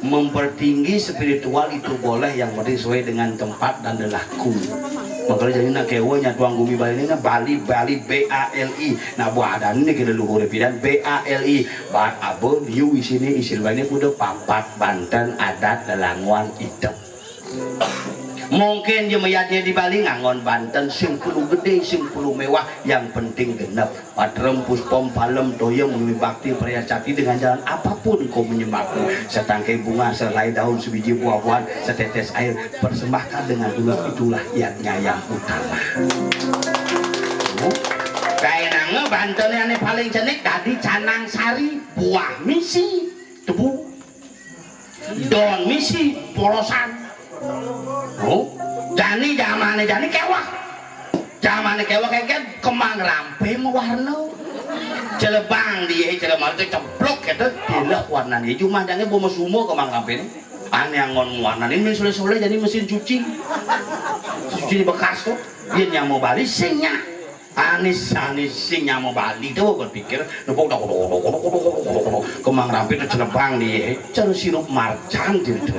mempertinggi spiritual itu boleh, yang penting sesuai dengan tempat dan lelaku. Makanya jadi nak kewanya tuang gumi Bali ini Bali BALI. Nah buadan ini kita luhur pidan BALI. Bat abo liu di sini isil Bali kuda papat Banten adat lelanguan hidup. Mungkin dia meyatnya di Bali ngangon Banten sing puluh gede sing puluh mewah, yang penting genep patrem puspom palem toyem mengumi bakti pria cati dengan jalan apapun kau menyembahku, setangkai bunga selai daun sebiji buah-buahan setetes air persembahkan dengan tulus, itulah iatnya yang utama. Kayak nange Banten yang paling cenik tadi Canang Sari buah misi tebu don misi polosan. Oh, jani zamane jani kewah. Zamane kewah kayak kemang rampe mewarna. Celebang dia celebang itu ceplok gitu. Dilah warna dia cuma jani bawa sumo kemang rampe ini. Aneh angon warna ini soleh-soleh jadi mesin cuci. Cuci bekas tuh. Dia yang mau balik singnya. Anis singnya mau balik tuh berpikir. Kemang rampe itu celebang dia. Cara sirup marjan gitu.